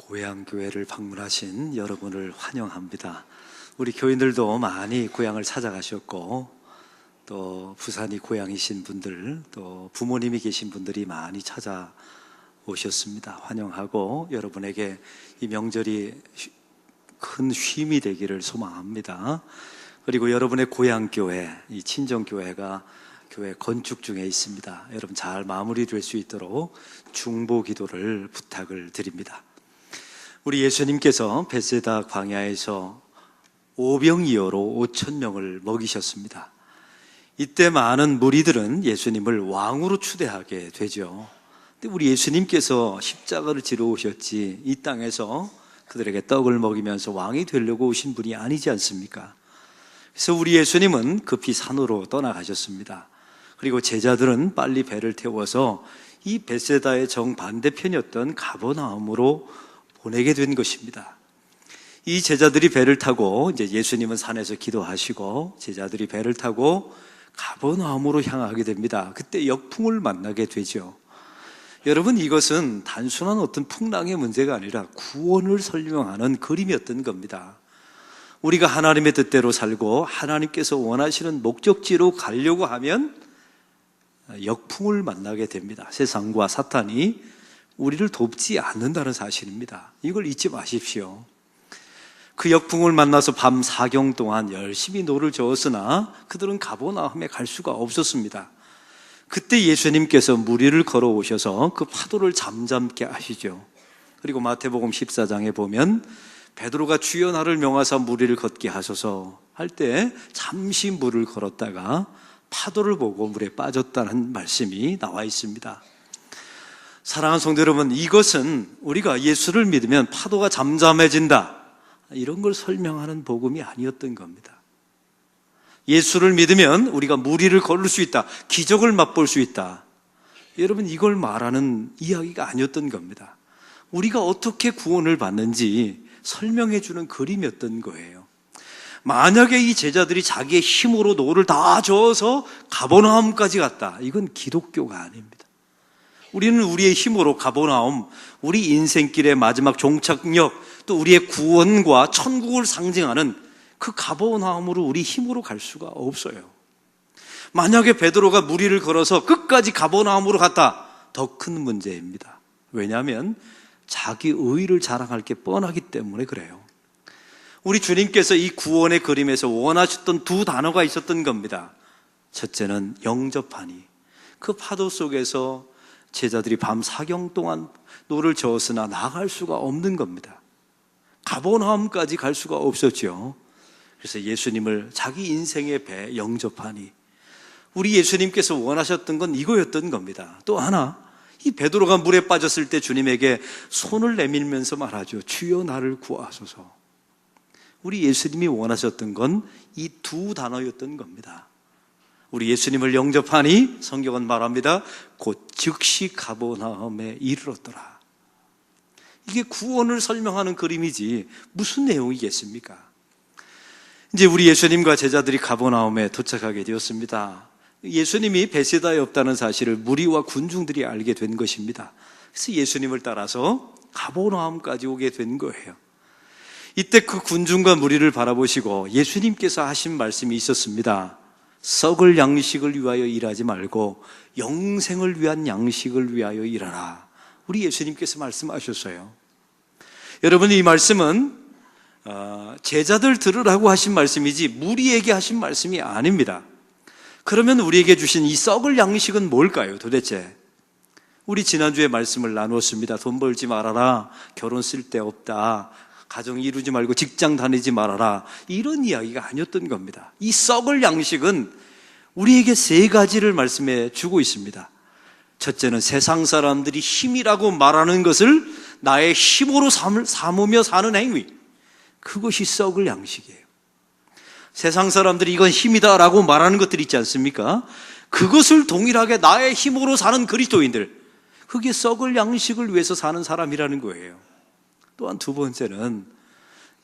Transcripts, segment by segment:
고향교회를 방문하신 여러분을 환영합니다. 우리 교인들도 많이 고향을 찾아가셨고, 또 부산이 고향이신 분들, 또 부모님이 계신 분들이 많이 찾아오셨습니다. 환영하고 여러분에게 이 명절이 큰 쉼이 되기를 소망합니다. 그리고 여러분의 고향교회, 이 친정교회가 교회 건축 중에 있습니다. 여러분 잘 마무리될 수 있도록 중보 기도를 부탁을 드립니다. 우리 예수님께서 벳세다 광야에서 오병이어로 5,000명을 먹이셨습니다. 이때 많은 무리들은 예수님을 왕으로 추대하게 되죠. 근데 우리 예수님께서 십자가를 지러 오셨지 이 땅에서 그들에게 떡을 먹이면서 왕이 되려고 오신 분이 아니지 않습니까? 그래서 우리 예수님은 급히 산으로 떠나가셨습니다. 그리고 제자들은 빨리 배를 태워서 이 벳세다의 정반대편이었던 가버나움으로 보내게 된 것입니다. 이 제자들이 배를 타고 이제 예수님은 산에서 기도하시고 제자들이 배를 타고 가버나움으로 향하게 됩니다. 그때 역풍을 만나게 되죠. 여러분, 이것은 단순한 어떤 풍랑의 문제가 아니라 구원을 설명하는 그림이었던 겁니다. 우리가 하나님의 뜻대로 살고 하나님께서 원하시는 목적지로 가려고 하면 역풍을 만나게 됩니다. 세상과 사탄이 우리를 돕지 않는다는 사실입니다. 이걸 잊지 마십시오. 그 역풍을 만나서 밤 사경 동안 열심히 노를 저었으나 그들은 가버나움에 갈 수가 없었습니다. 그때 예수님께서 무리를 걸어오셔서 그 파도를 잠잠케 하시죠. 그리고 마태복음 14장에 보면 베드로가 주여 나를 명하사 무리를 걷게 하소서 할 때 잠시 물을 걸었다가 파도를 보고 물에 빠졌다는 말씀이 나와 있습니다. 사랑하는 성도 여러분, 이것은 우리가 예수를 믿으면 파도가 잠잠해진다, 이런 걸 설명하는 복음이 아니었던 겁니다. 예수를 믿으면 우리가 무리를 걸을 수 있다, 기적을 맛볼 수 있다, 여러분 이걸 말하는 이야기가 아니었던 겁니다. 우리가 어떻게 구원을 받는지 설명해 주는 그림이었던 거예요. 만약에 이 제자들이 자기의 힘으로 노를 다 저어서 가버나움까지 갔다, 이건 기독교가 아닙니다. 우리는 우리의 힘으로 가버나움, 우리 인생길의 마지막 종착역, 또 우리의 구원과 천국을 상징하는 그 가버나움으로 우리 힘으로 갈 수가 없어요. 만약에 베드로가 무리를 걸어서 끝까지 가버나움으로 갔다, 더 큰 문제입니다. 왜냐하면 자기 의의를 자랑할 게 뻔하기 때문에 그래요. 우리 주님께서 이 구원의 그림에서 원하셨던 두 단어가 있었던 겁니다. 첫째는 영접하니, 그 파도 속에서 제자들이 밤 사경 동안 노를 저었으나 나갈 수가 없는 겁니다. 가버나움까지 갈 수가 없었죠. 그래서 예수님을 자기 인생의 배 영접하니, 우리 예수님께서 원하셨던 건 이거였던 겁니다. 또 하나, 이 베드로가 물에 빠졌을 때 주님에게 손을 내밀면서 말하죠. 주여 나를 구하소서. 우리 예수님이 원하셨던 건 이 두 단어였던 겁니다. 우리 예수님을 영접하니 성경은 말합니다. 곧 즉시 가버나움에 이르렀더라. 이게 구원을 설명하는 그림이지 무슨 내용이겠습니까? 이제 우리 예수님과 제자들이 가버나움에 도착하게 되었습니다. 예수님이 벳세다에 없다는 사실을 무리와 군중들이 알게 된 것입니다. 그래서 예수님을 따라서 가버나움까지 오게 된 거예요. 이때 그 군중과 무리를 바라보시고 예수님께서 하신 말씀이 있었습니다. 썩을 양식을 위하여 일하지 말고 영생을 위한 양식을 위하여 일하라. 우리 예수님께서 말씀하셨어요. 여러분, 이 말씀은 제자들 들으라고 하신 말씀이지 무리에게 하신 말씀이 아닙니다. 그러면 우리에게 주신 이 썩을 양식은 뭘까요, 도대체? 우리 지난주에 말씀을 나누었습니다. 돈 벌지 말아라, 결혼 쓸데없다, 가정 이루지 말고 직장 다니지 말아라, 이런 이야기가 아니었던 겁니다. 이 썩을 양식은 우리에게 세 가지를 말씀해 주고 있습니다. 첫째는 세상 사람들이 힘이라고 말하는 것을 나의 힘으로 삼으며 사는 행위, 그것이 썩을 양식이에요. 세상 사람들이 이건 힘이다라고 말하는 것들이 있지 않습니까? 그것을 동일하게 나의 힘으로 사는 그리스도인들, 그게 썩을 양식을 위해서 사는 사람이라는 거예요. 또한 두 번째는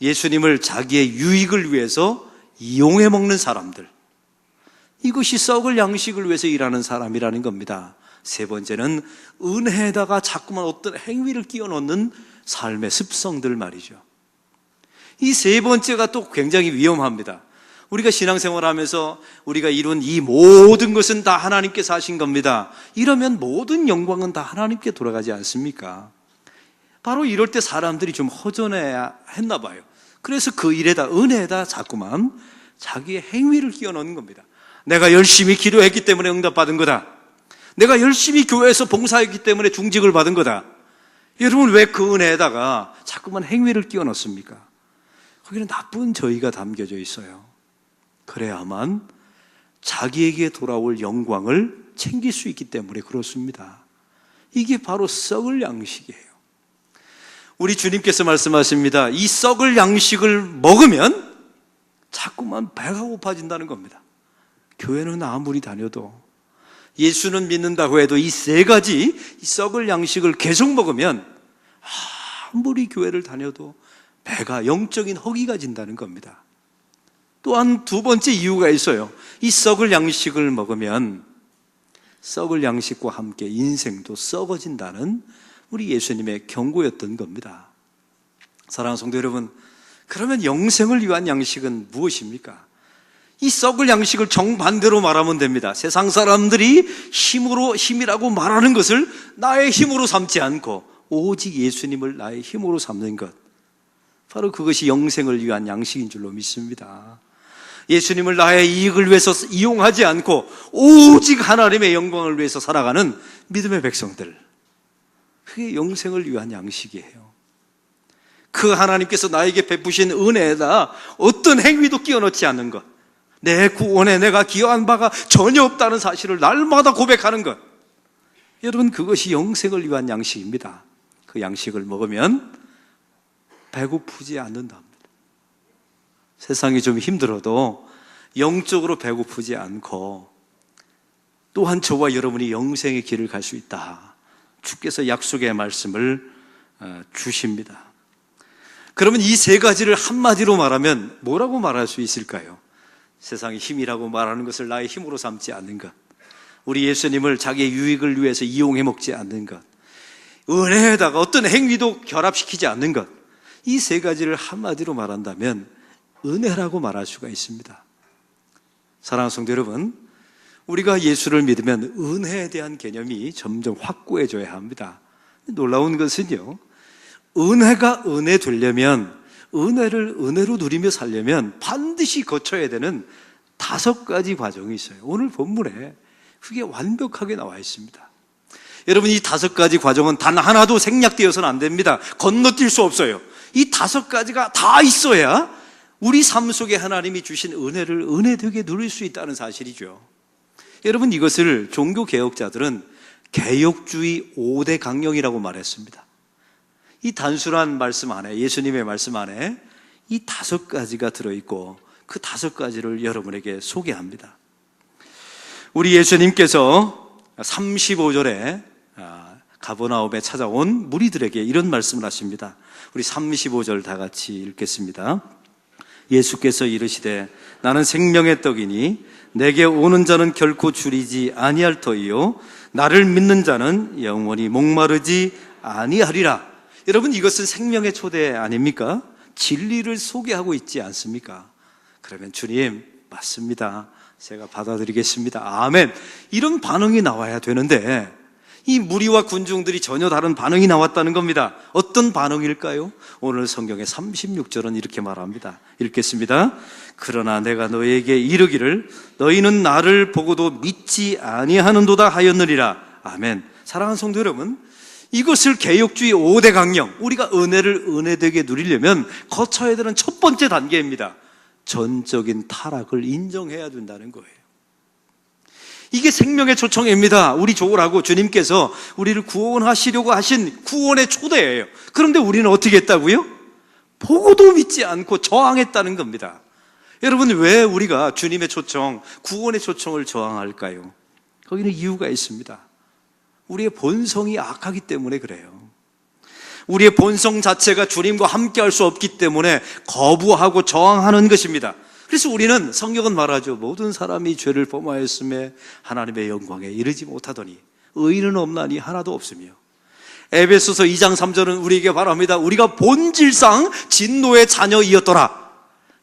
예수님을 자기의 유익을 위해서 이용해 먹는 사람들, 이것이 썩을 양식을 위해서 일하는 사람이라는 겁니다. 세 번째는 은혜에다가 자꾸만 어떤 행위를 끼워 넣는 삶의 습성들 말이죠. 이 세 번째가 또 굉장히 위험합니다. 우리가 신앙생활하면서 우리가 이룬 이 모든 것은 다 하나님께서 하신 겁니다. 이러면 모든 영광은 다 하나님께 돌아가지 않습니까? 바로 이럴 때 사람들이 좀 허전해야 했나 봐요. 그래서 그 일에다, 은혜에다 자꾸만 자기의 행위를 끼워 넣는 겁니다. 내가 열심히 기도했기 때문에 응답받은 거다. 내가 열심히 교회에서 봉사했기 때문에 중직을 받은 거다. 여러분, 왜 그 은혜에다가 자꾸만 행위를 끼워 넣습니까? 거기는 나쁜 저희가 담겨져 있어요. 그래야만 자기에게 돌아올 영광을 챙길 수 있기 때문에 그렇습니다. 이게 바로 썩을 양식이에요. 우리 주님께서 말씀하십니다. 이 썩을 양식을 먹으면 자꾸만 배가 고파진다는 겁니다. 교회는 아무리 다녀도, 예수는 믿는다고 해도 이 세 가지 이 썩을 양식을 계속 먹으면 아무리 교회를 다녀도 배가, 영적인 허기가 진다는 겁니다. 또한 두 번째 이유가 있어요. 이 썩을 양식을 먹으면 썩을 양식과 함께 인생도 썩어진다는 우리 예수님의 경고였던 겁니다. 사랑하는 성도 여러분, 그러면 영생을 위한 양식은 무엇입니까? 이 썩을 양식을 정반대로 말하면 됩니다. 세상 사람들이 힘이라고 말하는 것을 나의 힘으로 삼지 않고 오직 예수님을 나의 힘으로 삼는 것, 바로 그것이 영생을 위한 양식인 줄로 믿습니다. 예수님을 나의 이익을 위해서 이용하지 않고 오직 하나님의 영광을 위해서 살아가는 믿음의 백성들, 그게 영생을 위한 양식이에요. 그 하나님께서 나에게 베푸신 은혜에다 어떤 행위도 끼워 넣지 않는 것, 내 구원에 내가 기여한 바가 전혀 없다는 사실을 날마다 고백하는 것, 여러분, 그것이 영생을 위한 양식입니다. 그 양식을 먹으면 배고프지 않는답니다. 세상이 좀 힘들어도 영적으로 배고프지 않고, 또한 저와 여러분이 영생의 길을 갈 수 있다. 주께서 약속의 말씀을 주십니다. 그러면 이 세 가지를 한마디로 말하면 뭐라고 말할 수 있을까요? 세상의 힘이라고 말하는 것을 나의 힘으로 삼지 않는 것, 우리 예수님을 자기의 유익을 위해서 이용해 먹지 않는 것, 은혜에다가 어떤 행위도 결합시키지 않는 것, 이 세 가지를 한마디로 말한다면 은혜라고 말할 수가 있습니다. 사랑하는 성도 여러분, 우리가 예수를 믿으면 은혜에 대한 개념이 점점 확고해져야 합니다. 놀라운 것은요, 은혜가 은혜 되려면, 은혜를 은혜로 누리며 살려면 반드시 거쳐야 되는 5가지 과정이 있어요. 오늘 본문에 그게 완벽하게 나와 있습니다. 여러분, 이 5가지 과정은 단 하나도 생략되어서는 안 됩니다. 건너뛸 수 없어요. 이 5가지가 다 있어야 우리 삶 속에 하나님이 주신 은혜를 은혜되게 누릴 수 있다는 사실이죠. 여러분, 이것을 종교개혁자들은 개혁주의 5대 강령이라고 말했습니다. 이 단순한 말씀 안에, 예수님의 말씀 안에 이 5가지가 들어있고 그 5가지를 여러분에게 소개합니다. 우리 예수님께서 35절에 가버나움에 찾아온 무리들에게 이런 말씀을 하십니다. 우리 35절 다 같이 읽겠습니다. 예수께서 이르시되 나는 생명의 떡이니 내게 오는 자는 결코 줄이지 아니할 터이요 나를 믿는 자는 영원히 목마르지 아니하리라. 여러분, 이것은 생명의 초대 아닙니까? 진리를 소개하고 있지 않습니까? 그러면 주님, 맞습니다, 제가 받아들이겠습니다, 아멘, 이런 반응이 나와야 되는데 이 무리와 군중들이 전혀 다른 반응이 나왔다는 겁니다. 어떤 반응일까요? 오늘 성경의 36절은 이렇게 말합니다. 읽겠습니다. 그러나 내가 너에게 이르기를 너희는 나를 보고도 믿지 아니하는도다 하였느니라. 아멘. 사랑하는 성도 여러분, 이것을 개혁주의 5대 강령, 우리가 은혜를 은혜되게 누리려면 거쳐야 되는 첫 번째 단계입니다. 전적인 타락을 인정해야 된다는 거예요. 이게 생명의 초청입니다. 우리 좋으라고 주님께서 우리를 구원하시려고 하신 구원의 초대예요. 그런데 우리는 어떻게 했다고요? 보고도 믿지 않고 저항했다는 겁니다. 여러분, 왜 우리가 주님의 초청, 구원의 초청을 저항할까요? 거기는 이유가 있습니다. 우리의 본성이 악하기 때문에 그래요. 우리의 본성 자체가 주님과 함께 할 수 없기 때문에 거부하고 저항하는 것입니다. 그래서 우리는, 성경은 말하죠, 모든 사람이 죄를 범하였음에 하나님의 영광에 이르지 못하더니 의인은 없나니 하나도 없으며 에베소서 2장 3절은 우리에게 바랍니다. 우리가 본질상 진노의 자녀이었더라.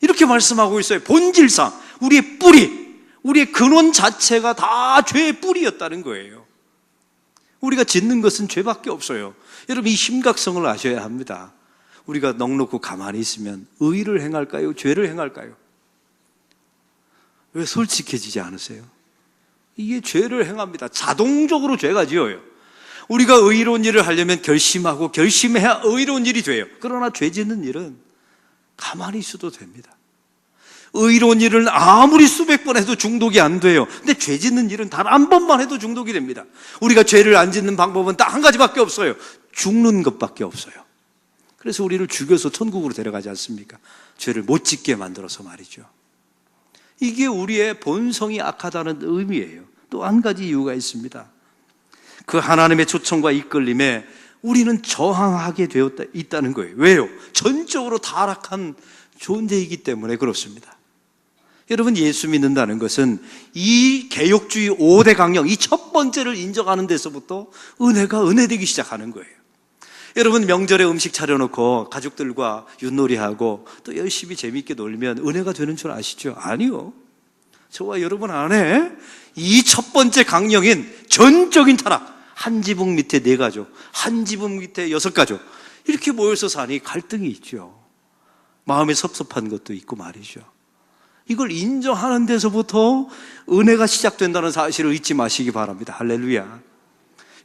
이렇게 말씀하고 있어요. 본질상 우리의 뿌리, 우리의 근원 자체가 다 죄의 뿌리였다는 거예요. 우리가 짓는 것은 죄밖에 없어요. 여러분, 이 심각성을 아셔야 합니다. 우리가 넋놓고 가만히 있으면 의를 행할까요? 죄를 행할까요? 왜 솔직해지지 않으세요? 이게 죄를 행합니다. 자동적으로 죄가 지어요. 우리가 의로운 일을 하려면 결심하고 결심해야 의로운 일이 돼요. 그러나 죄 짓는 일은 가만히 있어도 됩니다. 의로운 일은 아무리 수백 번 해도 중독이 안 돼요. 근데 죄 짓는 일은 단 한 번만 해도 중독이 됩니다. 우리가 죄를 안 짓는 방법은 딱 한 가지밖에 없어요. 죽는 것밖에 없어요. 그래서 우리를 죽여서 천국으로 데려가지 않습니까? 죄를 못 짓게 만들어서 말이죠. 이게 우리의 본성이 악하다는 의미예요. 또 한 가지 이유가 있습니다. 그 하나님의 초청과 이끌림에 우리는 저항하게 되어 있다는 거예요. 왜요? 전적으로 타락한 존재이기 때문에 그렇습니다. 여러분, 예수 믿는다는 것은 이 개혁주의 5대 강령, 이 첫 번째를 인정하는 데서부터 은혜가 은혜되기 시작하는 거예요. 여러분, 명절에 음식 차려놓고 가족들과 윷놀이하고 또 열심히 재미있게 놀면 은혜가 되는 줄 아시죠? 아니요. 저와 여러분 안에 이 첫 번째 강령인 전적인 타락, 한 지붕 밑에 4가족, 한 지붕 밑에 6가족, 이렇게 모여서 사니 갈등이 있죠. 마음에 섭섭한 것도 있고 말이죠. 이걸 인정하는 데서부터 은혜가 시작된다는 사실을 잊지 마시기 바랍니다. 할렐루야.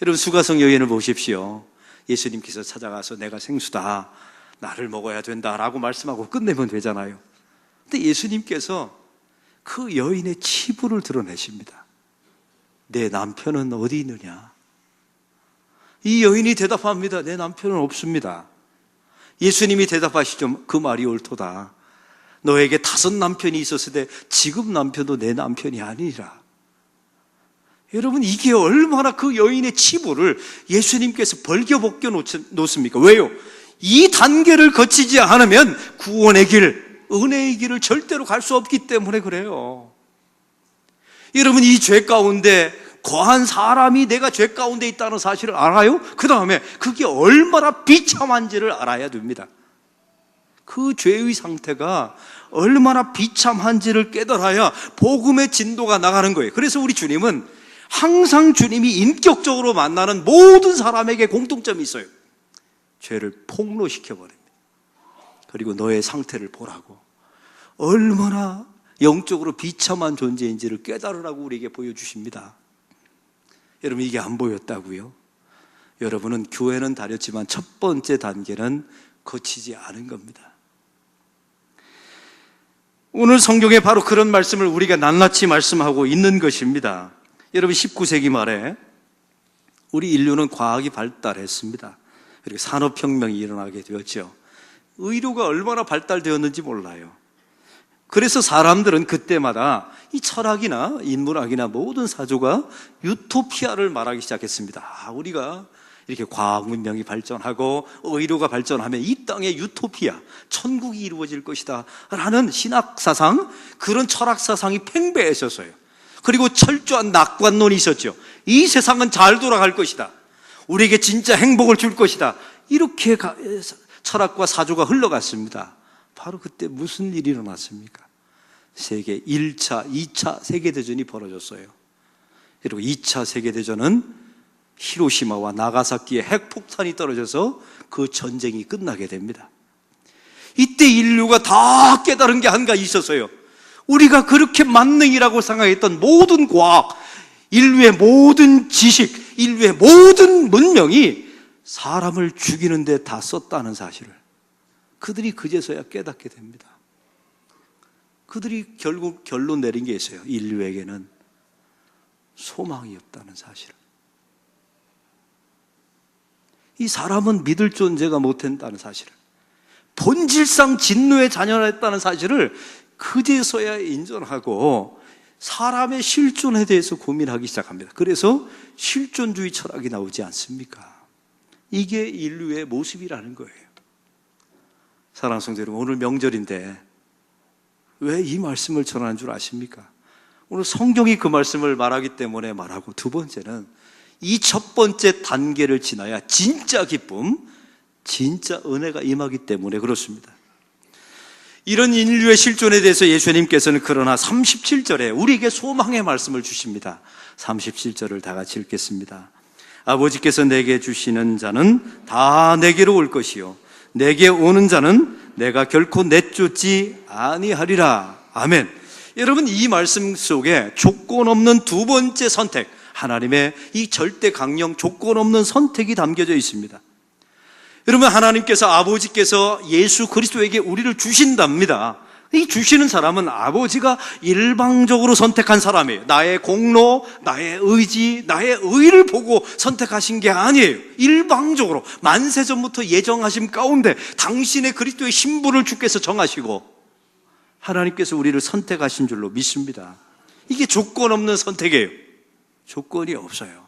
여러분, 수가성 여인을 보십시오. 예수님께서 찾아가서 내가 생수다, 나를 먹어야 된다라고 말씀하고 끝내면 되잖아요. 근데 예수님께서 그 여인의 치부를 드러내십니다. 내 남편은 어디 있느냐? 이 여인이 대답합니다. 내 남편은 없습니다. 예수님이 대답하시죠. 그 말이 옳도다. 너에게 5 남편이 있었을 때 지금 남편도 내 남편이 아니라. 여러분, 이게 얼마나 그 여인의 치부를 예수님께서 벌겨벗겨 놓습니까? 왜요? 이 단계를 거치지 않으면 구원의 길, 은혜의 길을 절대로 갈 수 없기 때문에 그래요. 여러분, 이 죄 가운데 거한 사람이 내가 죄 가운데 있다는 사실을 알아요? 그 다음에 그게 얼마나 비참한지를 알아야 됩니다. 그 죄의 상태가 얼마나 비참한지를 깨달아야 복음의 진도가 나가는 거예요. 그래서 우리 주님은 항상 주님이 인격적으로 만나는 모든 사람에게 공통점이 있어요. 죄를 폭로시켜버립니다. 그리고 너의 상태를 보라고, 얼마나 영적으로 비참한 존재인지를 깨달으라고 우리에게 보여주십니다. 여러분, 이게 안 보였다고요? 여러분은 교회는 다녔지만 첫 번째 단계는 거치지 않은 겁니다. 오늘 성경에 바로 그런 말씀을 우리가 낱낱이 말씀하고 있는 것입니다. 여러분, 19세기 말에 우리 인류는 과학이 발달했습니다. 그리고 산업혁명이 일어나게 되었죠. 의료가 얼마나 발달되었는지 몰라요. 그래서 사람들은 그때마다 이 철학이나 인문학이나 모든 사조가 유토피아를 말하기 시작했습니다. 우리가 이렇게 과학 문명이 발전하고 의료가 발전하면 이 땅에 유토피아, 천국이 이루어질 것이다 라는 신학사상, 그런 철학사상이 팽배했었어요. 그리고 철저한 낙관론이 있었죠. 이 세상은 잘 돌아갈 것이다, 우리에게 진짜 행복을 줄 것이다, 이렇게 철학과 사조가 흘러갔습니다. 바로 그때 무슨 일이 일어났습니까? 세계 1차, 2차 세계대전이 벌어졌어요. 그리고 2차 세계대전은 히로시마와 나가사키에 핵폭탄이 떨어져서 그 전쟁이 끝나게 됩니다. 이때 인류가 다 깨달은 게 한 가지 있었어요. 우리가 그렇게 만능이라고 생각했던 모든 과학, 인류의 모든 지식, 인류의 모든 문명이 사람을 죽이는 데 다 썼다는 사실을 그들이 그제서야 깨닫게 됩니다. 그들이 결국 결론 내린 게 있어요. 인류에게는 소망이 없다는 사실을. 이 사람은 믿을 존재가 못한다는 사실을, 본질상 진노의 자녀였다는 사실을 그제서야 인정하고 사람의 실존에 대해서 고민하기 시작합니다. 그래서 실존주의 철학이 나오지 않습니까? 이게 인류의 모습이라는 거예요. 사랑하는 성도 여러분, 오늘 명절인데 왜 이 말씀을 전하는 줄 아십니까? 오늘 성경이 그 말씀을 말하기 때문에 말하고, 두 번째는 이 첫 번째 단계를 지나야 진짜 기쁨, 진짜 은혜가 임하기 때문에 그렇습니다. 이런 인류의 실존에 대해서 예수님께서는 그러나 37절에 우리에게 소망의 말씀을 주십니다. 37절을 다 같이 읽겠습니다. 아버지께서 내게 주시는 자는 다 내게로 올 것이요 내게 오는 자는 내가 결코 내쫓지 아니하리라. 아멘. 여러분, 이 말씀 속에 조건 없는 두 번째 선택, 하나님의 이 절대 강령 조건 없는 선택이 담겨져 있습니다. 여러분, 하나님께서 아버지께서 예수 그리스도에게 우리를 주신답니다. 이 주시는 사람은 아버지가 일방적으로 선택한 사람이에요. 나의 공로, 나의 의지, 나의 의를 보고 선택하신 게 아니에요. 일방적으로 만세전부터 예정하심 가운데 당신의 그리스도의 신분을 주께서 정하시고 하나님께서 우리를 선택하신 줄로 믿습니다. 이게 조건 없는 선택이에요. 조건이 없어요.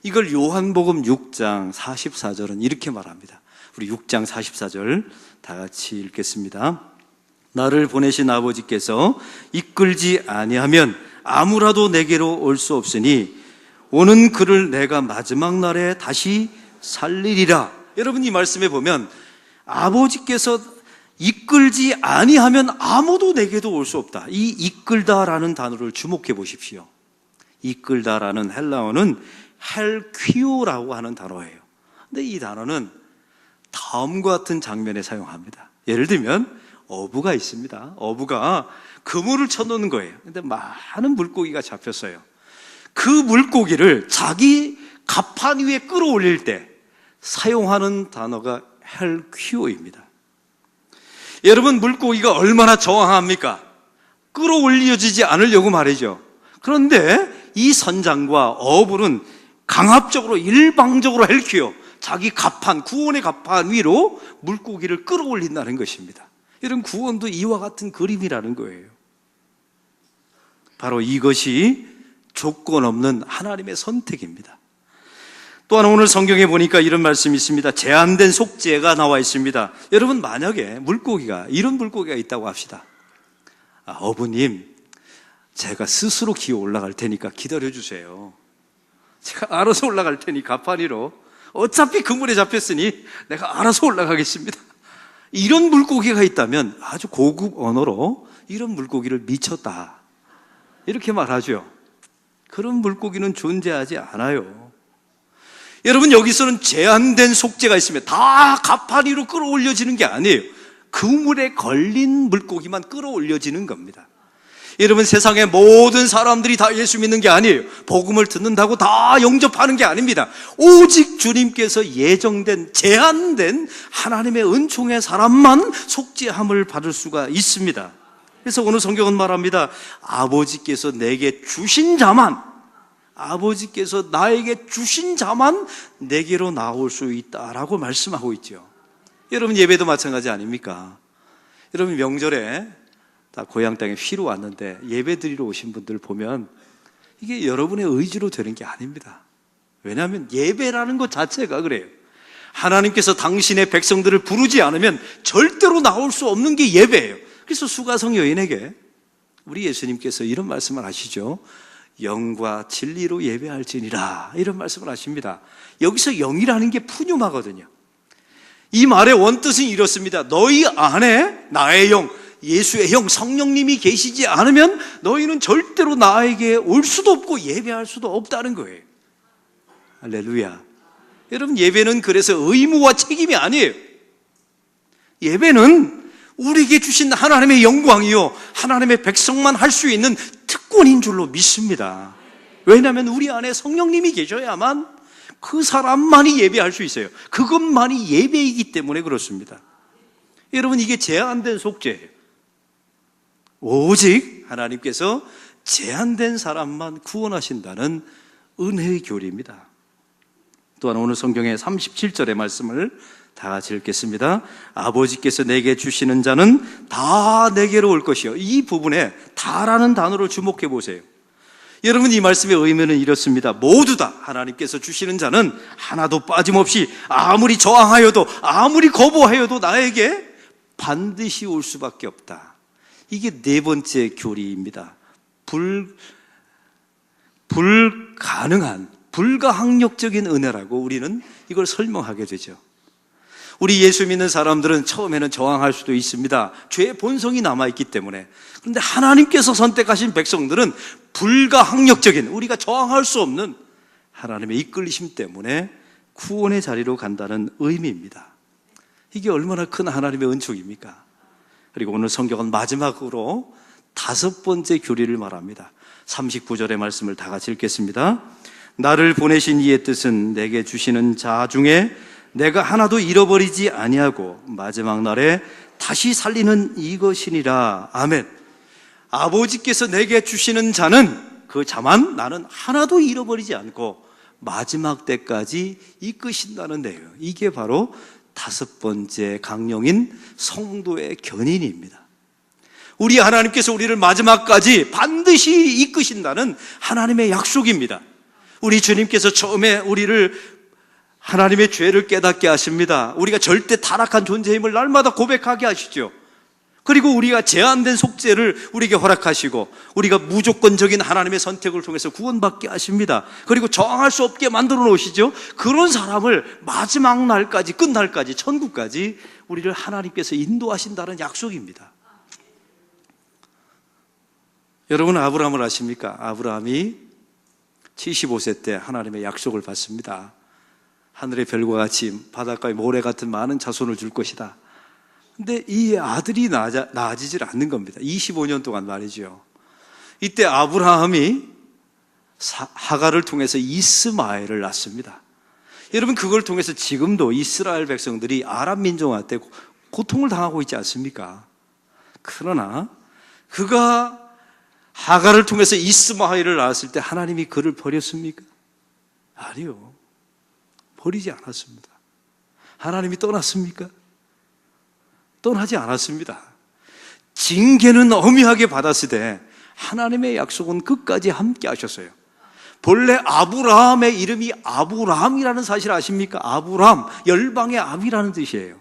이걸 요한복음 6장 44절은 이렇게 말합니다. 우리 6장 44절 다 같이 읽겠습니다. 나를 보내신 아버지께서 이끌지 아니하면 아무라도 내게로 올 수 없으니 오는 그를 내가 마지막 날에 다시 살리리라. 여러분, 이 말씀에 보면 아버지께서 이끌지 아니하면 아무도 내게도 올 수 없다. 이 이끌다라는 단어를 주목해 보십시오. 이끌다라는 헬라어는 헬퀴오라고 하는 단어예요. 근데 이 단어는 다음과 같은 장면에 사용합니다. 예를 들면 어부가 있습니다. 어부가 그물을 쳐놓는 거예요. 근데 많은 물고기가 잡혔어요. 그 물고기를 자기 갑판 위에 끌어올릴 때 사용하는 단어가 헬퀴오입니다. 여러분, 물고기가 얼마나 저항합니까? 끌어올려지지 않으려고 말이죠. 그런데 이 선장과 어부는 강압적으로 일방적으로 헬퀴오, 자기 갑판, 구원의 갑판 위로 물고기를 끌어올린다는 것입니다. 이런 구원도 이와 같은 그림이라는 거예요. 바로 이것이 조건 없는 하나님의 선택입니다. 또한 오늘 성경에 보니까 이런 말씀이 있습니다. 제한된 속죄가 나와 있습니다. 여러분, 만약에 이런 물고기가 있다고 합시다. 어부님, 제가 스스로 기어 올라갈 테니까 기다려주세요. 제가 알아서 올라갈 테니 갑판 위로, 어차피 그물에 잡혔으니 내가 알아서 올라가겠습니다. 이런 물고기가 있다면 아주 고급 언어로 이런 물고기를 미쳤다, 이렇게 말하죠. 그런 물고기는 존재하지 않아요. 여러분, 여기서는 제한된 속죄가 있으면 다 갑판 위로 끌어올려지는 게 아니에요. 그물에 걸린 물고기만 끌어올려지는 겁니다. 여러분, 세상의 모든 사람들이 다 예수 믿는 게 아니에요. 복음을 듣는다고 다 영접하는 게 아닙니다. 오직 주님께서 예정된, 제한된 하나님의 은총의 사람만 속죄함을 받을 수가 있습니다. 그래서 오늘 성경은 말합니다. 아버지께서 내게 주신 자만, 아버지께서 나에게 주신 자만 내게로 나올 수 있다라고 말씀하고 있죠. 여러분, 예배도 마찬가지 아닙니까? 여러분, 명절에 다 고향 땅에 쉬러 왔는데 예배 드리러 오신 분들 보면 이게 여러분의 의지로 되는 게 아닙니다. 왜냐하면 예배라는 것 자체가 그래요. 하나님께서 당신의 백성들을 부르지 않으면 절대로 나올 수 없는 게 예배예요. 그래서 수가성 여인에게 우리 예수님께서 이런 말씀을 하시죠. 영과 진리로 예배할지니라, 이런 말씀을 하십니다. 여기서 영이라는 게 푸뉴마거든요. 이 말의 원뜻은 이렇습니다. 너희 안에 나의 영, 예수의 영, 성령님이 계시지 않으면 너희는 절대로 나에게 올 수도 없고 예배할 수도 없다는 거예요. 할렐루야. 여러분, 예배는 그래서 의무와 책임이 아니에요. 예배는 우리에게 주신 하나님의 영광이요, 하나님의 백성만 할 수 있는 특권인 줄로 믿습니다. 왜냐하면 우리 안에 성령님이 계셔야만 그 사람만이 예배할 수 있어요. 그것만이 예배이기 때문에 그렇습니다. 여러분, 이게 제한된 속죄예요. 오직 하나님께서 제한된 사람만 구원하신다는 은혜의 교리입니다. 또한 오늘 성경의 37절의 말씀을 다 같이 읽겠습니다. 아버지께서 내게 주시는 자는 다 내게로 올 것이요. 이 부분에 다라는 단어를 주목해 보세요. 여러분, 이 말씀의 의미는 이렇습니다. 모두 다 하나님께서 주시는 자는 하나도 빠짐없이 아무리 저항하여도, 아무리 거부하여도 나에게 반드시 올 수밖에 없다. 이게 네 번째 교리입니다. 불가능한, 불가항력적인 은혜라고 우리는 이걸 설명하게 되죠. 우리 예수 믿는 사람들은 처음에는 저항할 수도 있습니다. 죄의 본성이 남아있기 때문에. 그런데 하나님께서 선택하신 백성들은 불가항력적인, 우리가 저항할 수 없는 하나님의 이끌리심 때문에 구원의 자리로 간다는 의미입니다. 이게 얼마나 큰 하나님의 은총입니까? 그리고 오늘 성경은 마지막으로 5번째 교리를 말합니다. 39절의 말씀을 다 같이 읽겠습니다. 나를 보내신 이의 뜻은 내게 주시는 자 중에 내가 하나도 잃어버리지 아니하고 마지막 날에 다시 살리는 이것이니라. 아멘. 아버지께서 내게 주시는 자는, 그 자만 나는 하나도 잃어버리지 않고 마지막 때까지 이끄신다는 내용. 이게 바로 5번째 강령인 성도의 견인입니다. 우리 하나님께서 우리를 마지막까지 반드시 이끄신다는 하나님의 약속입니다. 우리 주님께서 처음에 우리를 하나님의 죄를 깨닫게 하십니다. 우리가 절대 타락한 존재임을 날마다 고백하게 하시죠. 그리고 우리가 제한된 속죄를 우리에게 허락하시고 우리가 무조건적인 하나님의 선택을 통해서 구원받게 하십니다. 그리고 저항할 수 없게 만들어 놓으시죠. 그런 사람을 마지막 날까지, 끝날까지, 천국까지 우리를 하나님께서 인도하신다는 약속입니다. 여러분, 아브라함을 아십니까? 아브라함이 75세 때 하나님의 약속을 받습니다. 하늘의 별과 같이 바닷가의 모래 같은 많은 자손을 줄 것이다. 근데 이 아들이 나아지질 않는 겁니다. 25년 동안 말이죠. 이때 아브라함이 하갈을 통해서 이스마엘을 낳습니다. 여러분, 그걸 통해서 지금도 이스라엘 백성들이 아람 민족한테 고통을 당하고 있지 않습니까? 그러나 그가 하갈을 통해서 이스마엘을 낳았을 때 하나님이 그를 버렸습니까? 아니요. 버리지 않았습니다. 하나님이 떠났습니까? 떠나지 않았습니다. 징계는 엄하게 받았으되 하나님의 약속은 끝까지 함께 하셨어요. 본래 아브라함의 이름이 아브람이라는 사실 아십니까? 아브람, 열방의 암이라는 뜻이에요.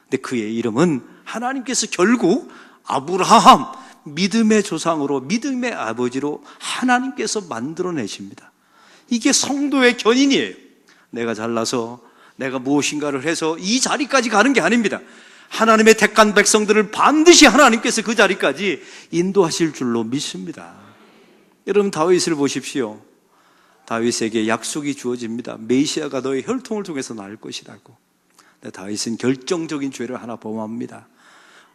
근데 그의 이름은 하나님께서 결국 아브라함, 믿음의 조상으로, 믿음의 아버지로 하나님께서 만들어내십니다. 이게 성도의 견인이에요. 내가 잘나서 내가 무엇인가를 해서 이 자리까지 가는 게 아닙니다. 하나님의 택한 백성들을 반드시 하나님께서 그 자리까지 인도하실 줄로 믿습니다. 여러분, 다윗을 보십시오. 다윗에게 약속이 주어집니다. 메시아가 너의 혈통을 통해서 나을 것이라고. 근데 다윗은 결정적인 죄를 하나 범합니다.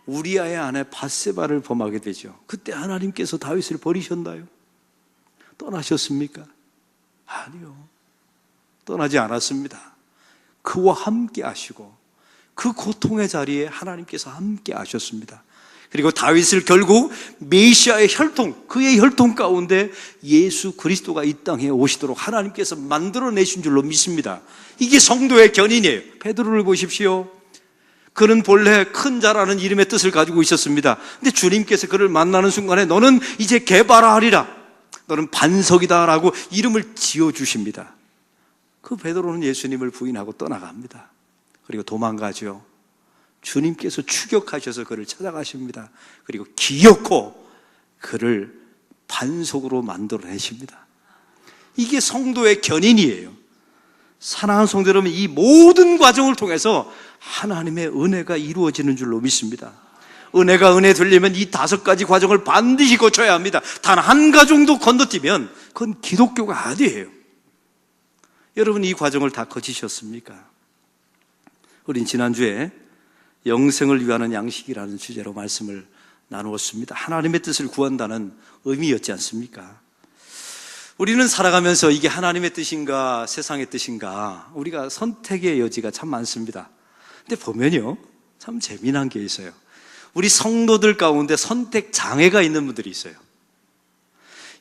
우리아의 아내 밧세바를 범하게 되죠. 그때 하나님께서 다윗을 버리셨나요? 떠나셨습니까? 아니요. 떠나지 않았습니다. 그와 함께 하시고 그 고통의 자리에 하나님께서 함께 하셨습니다. 그리고 다윗을 결국 메시아의 혈통, 그의 혈통 가운데 예수 그리스도가 이 땅에 오시도록 하나님께서 만들어내신 줄로 믿습니다. 이게 성도의 견인이에요. 베드로를 보십시오. 그는 본래 큰 자라는 이름의 뜻을 가지고 있었습니다. 근데 주님께서 그를 만나는 순간에 너는 이제 게바라하리라, 너는 반석이다라고 이름을 지어주십니다. 그 베드로는 예수님을 부인하고 떠나갑니다. 그리고 도망가죠. 주님께서 추격하셔서 그를 찾아가십니다. 그리고 기어코 그를 반석으로 만들어내십니다. 이게 성도의 견인이에요. 사랑하는 성도 여러분, 이 모든 과정을 통해서 하나님의 은혜가 이루어지는 줄로 믿습니다. 은혜가 은혜 되려면 이 5가지 과정을 반드시 거쳐야 합니다. 단 한 가정도 건너뛰면 그건 기독교가 아니에요. 여러분, 이 과정을 다 거치셨습니까? 우린 지난주에 영생을 위하는 양식이라는 주제로 말씀을 나누었습니다. 하나님의 뜻을 구한다는 의미였지 않습니까? 우리는 살아가면서 이게 하나님의 뜻인가 세상의 뜻인가 우리가 선택의 여지가 참 많습니다. 근데 보면요, 참 재미난 게 있어요. 우리 성도들 가운데 선택 장애가 있는 분들이 있어요.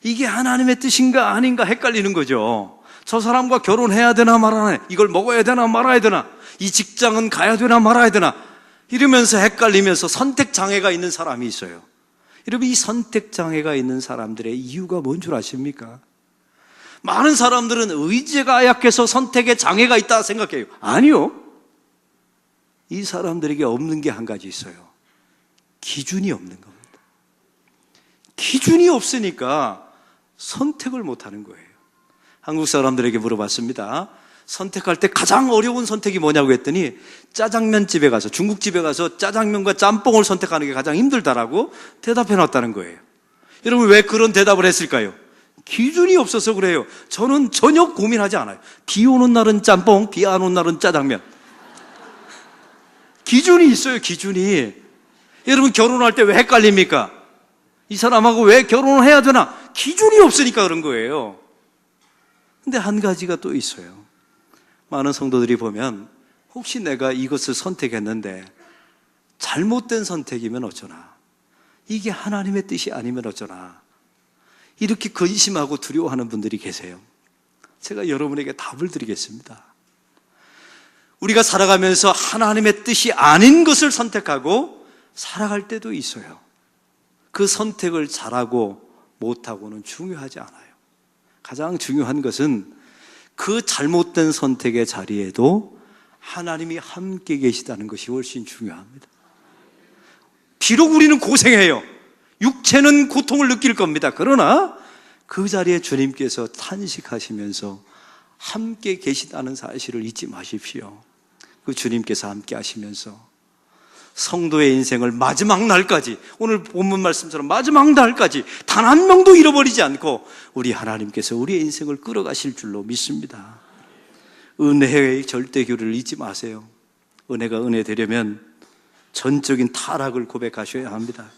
이게 하나님의 뜻인가 아닌가 헷갈리는 거죠. 저 사람과 결혼해야 되나 말아야 되나, 이걸 먹어야 되나 말아야 되나, 이 직장은 가야 되나 말아야 되나, 이러면서 헷갈리면서 선택 장애가 있는 사람이 있어요. 여러분, 이 선택 장애가 있는 사람들의 이유가 뭔 줄 아십니까? 많은 사람들은 의지가 약해서 선택에 장애가 있다 생각해요. 아니요. 이 사람들에게 없는 게 한 가지 있어요. 기준이 없는 겁니다. 기준이 없으니까 선택을 못 하는 거예요. 한국 사람들에게 물어봤습니다. 선택할 때 가장 어려운 선택이 뭐냐고 했더니 짜장면집에 가서, 중국집에 가서 짜장면과 짬뽕을 선택하는 게 가장 힘들다라고 대답해 놨다는 거예요. 여러분, 왜 그런 대답을 했을까요? 기준이 없어서 그래요. 저는 전혀 고민하지 않아요. 비 오는 날은 짬뽕, 비 안 오는 날은 짜장면. 기준이 있어요, 기준이. 여러분, 결혼할 때 왜 헷갈립니까? 이 사람하고 왜 결혼을 해야 되나? 기준이 없으니까 그런 거예요. 근데 한 가지가 또 있어요. 많은 성도들이 보면 혹시 내가 이것을 선택했는데 잘못된 선택이면 어쩌나? 이게 하나님의 뜻이 아니면 어쩌나? 이렇게 근심하고 두려워하는 분들이 계세요. 제가 여러분에게 답을 드리겠습니다. 우리가 살아가면서 하나님의 뜻이 아닌 것을 선택하고 살아갈 때도 있어요. 그 선택을 잘하고 못하고는 중요하지 않아요. 가장 중요한 것은 그 잘못된 선택의 자리에도 하나님이 함께 계시다는 것이 훨씬 중요합니다. 비록 우리는 고생해요. 육체는 고통을 느낄 겁니다. 그러나 그 자리에 주님께서 탄식하시면서 함께 계시다는 사실을 잊지 마십시오. 그 주님께서 함께 하시면서 성도의 인생을 마지막 날까지, 오늘 본문 말씀처럼 마지막 날까지 단 한 명도 잃어버리지 않고 우리 하나님께서 우리의 인생을 끌어가실 줄로 믿습니다. 은혜의 절대 교리를 잊지 마세요. 은혜가 은혜 되려면 전적인 타락을 고백하셔야 합니다.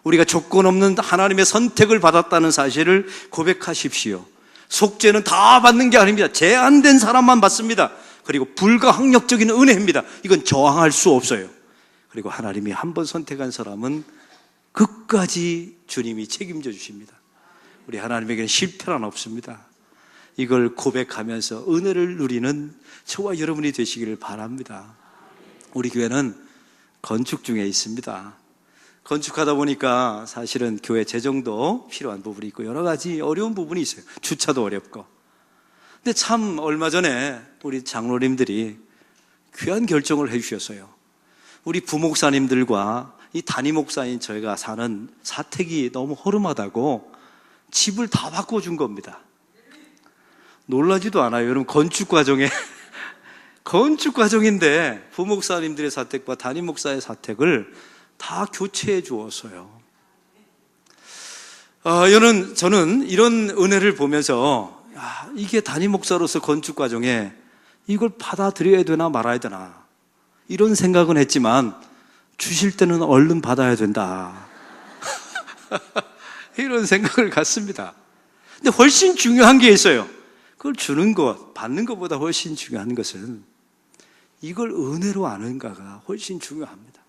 우리가 조건 없는 하나님의 선택을 받았다는 사실을 고백하십시오. 속죄는 다 받는 게 아닙니다. 제한된 사람만 받습니다. 그리고 불가항력적인 은혜입니다. 이건 저항할 수 없어요. 그리고 하나님이 한 번 선택한 사람은 끝까지 주님이 책임져 주십니다. 우리 하나님에게는 실패란 없습니다. 이걸 고백하면서 은혜를 누리는 저와 여러분이 되시기를 바랍니다. 우리 교회는 건축 중에 있습니다. 건축하다 보니까 사실은 교회 재정도 필요한 부분이 있고 여러 가지 어려운 부분이 있어요. 주차도 어렵고. 근데 참 얼마 전에 우리 장로님들이 귀한 결정을 해주셨어요. 우리 부목사님들과 이 담임 목사인 저희가 사는 사택이 너무 허름하다고 집을 다 바꿔준 겁니다. 놀라지도 않아요. 여러분, 건축 과정인데 부목사님들의 사택과 담임 목사의 사택을 다 교체해 주었어요. 저는 이런 은혜를 보면서 이게 담임 목사로서 건축 과정에 이걸 받아들여야 되나 말아야 되나 이런 생각은 했지만 주실 때는 얼른 받아야 된다. 이런 생각을 갖습니다. 근데 훨씬 중요한 게 있어요. 그걸 주는 것, 받는 것보다 훨씬 중요한 것은 이걸 은혜로 아는가가 훨씬 중요합니다.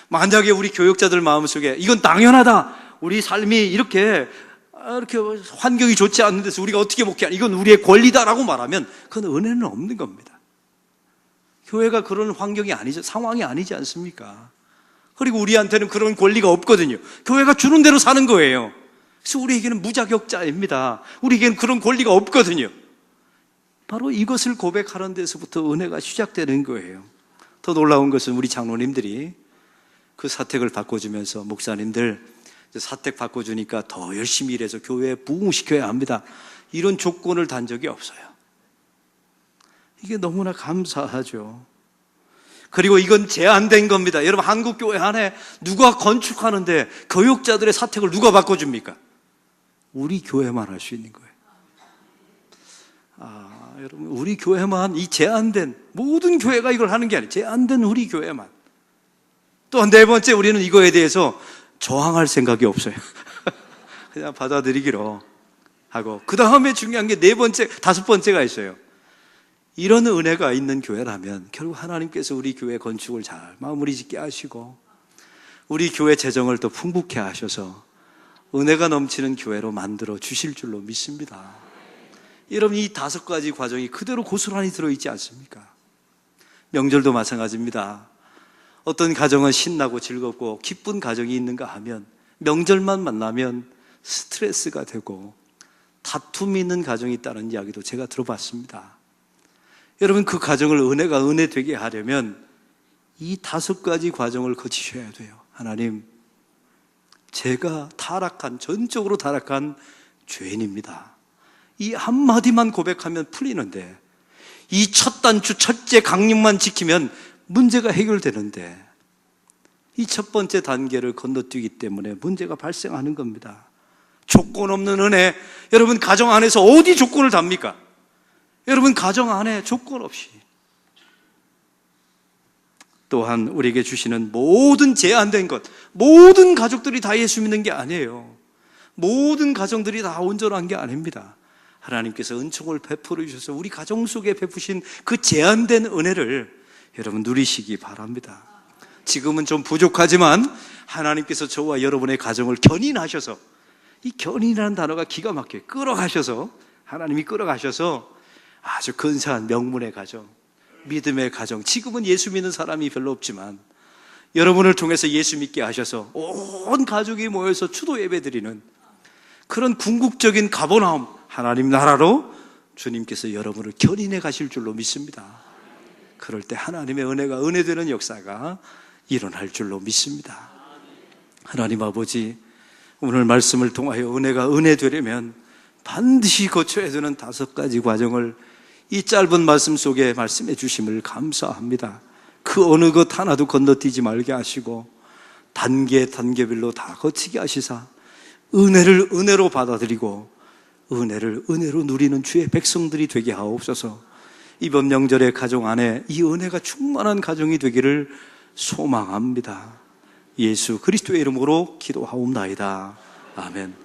만약에 우리 교육자들 마음속에 이건 당연하다, 우리 삶이 이렇게 환경이 좋지 않는 데서 우리가 어떻게 목회하냐, 이건 우리의 권리다라고 말하면 그건 은혜는 없는 겁니다. 교회가 그런 환경이 아니죠. 상황이 아니지 않습니까? 그리고 우리한테는 그런 권리가 없거든요. 교회가 주는 대로 사는 거예요. 그래서 우리에게는 무자격자입니다. 우리에게는 그런 권리가 없거든요. 바로 이것을 고백하는 데서부터 은혜가 시작되는 거예요. 더 놀라운 것은 우리 장로님들이 그 사택을 바꿔주면서 목사님들 사택 바꿔주니까 더 열심히 일해서 교회에 부흥시켜야 합니다. 이런 조건을 단 적이 없어요. 이게 너무나 감사하죠. 그리고 이건 제한된 겁니다. 여러분, 한국 교회 안에 누가 건축하는데 교육자들의 사택을 누가 바꿔줍니까? 우리 교회만 할 수 있는 거예요. 여러분, 우리 교회만, 이 제한된, 모든 교회가 이걸 하는 게 아니에요. 제한된 우리 교회만. 또 네 번째, 우리는 이거에 대해서 저항할 생각이 없어요. 그냥 받아들이기로 하고, 그 다음에 중요한 게 네 번째, 다섯 번째가 있어요. 이런 은혜가 있는 교회라면 결국 하나님께서 우리 교회 건축을 잘 마무리 짓게 하시고 우리 교회 재정을 더 풍부케 하셔서 은혜가 넘치는 교회로 만들어 주실 줄로 믿습니다. 여러분, 이 다섯 가지 과정이 그대로 고스란히 들어있지 않습니까? 명절도 마찬가지입니다. 어떤 가정은 신나고 즐겁고 기쁜 가정이 있는가 하면 명절만 만나면 스트레스가 되고 다툼이 있는 가정이 있다는 이야기도 제가 들어봤습니다. 여러분, 그 가정을 은혜가 은혜 되게 하려면 이 다섯 가지 과정을 거치셔야 돼요. 하나님, 제가 전적으로 타락한 죄인입니다. 이 한마디만 고백하면 풀리는데, 이 첫 단추, 첫째 강림만 지키면 문제가 해결되는데, 이 첫 번째 단계를 건너뛰기 때문에 문제가 발생하는 겁니다. 조건 없는 은혜. 여러분, 가정 안에서 어디 조건을 답니까? 여러분, 가정 안에 조건 없이. 또한 우리에게 주시는 모든 제한된 것, 모든 가족들이 다 예수 믿는 게 아니에요. 모든 가정들이 다 온전한 게 아닙니다. 하나님께서 은총을 베풀어 주셔서 우리 가정 속에 베푸신 그 제한된 은혜를 여러분 누리시기 바랍니다. 지금은 좀 부족하지만 하나님께서 저와 여러분의 가정을 견인하셔서, 이 견인이라는 단어가 기가 막혀요. 끌어가셔서, 하나님이 끌어가셔서 아주 근사한 명문의 가정, 믿음의 가정, 지금은 예수 믿는 사람이 별로 없지만 여러분을 통해서 예수 믿게 하셔서 온 가족이 모여서 추도 예배 드리는 그런 궁극적인 가버나움, 하나님 나라로 주님께서 여러분을 견인해 가실 줄로 믿습니다. 그럴 때 하나님의 은혜가 은혜되는 역사가 일어날 줄로 믿습니다. 하나님 아버지, 오늘 말씀을 통하여 은혜가 은혜되려면 반드시 거쳐야 되는 5가지 과정을 이 짧은 말씀 속에 말씀해 주심을 감사합니다. 그 어느 것 하나도 건너뛰지 말게 하시고 단계별로 다 거치게 하시사 은혜를 은혜로 받아들이고 은혜를 은혜로 누리는 주의 백성들이 되게 하옵소서. 이번 명절의 가정 안에 이 은혜가 충만한 가정이 되기를 소망합니다. 예수 그리스도의 이름으로 기도하옵나이다. 아멘.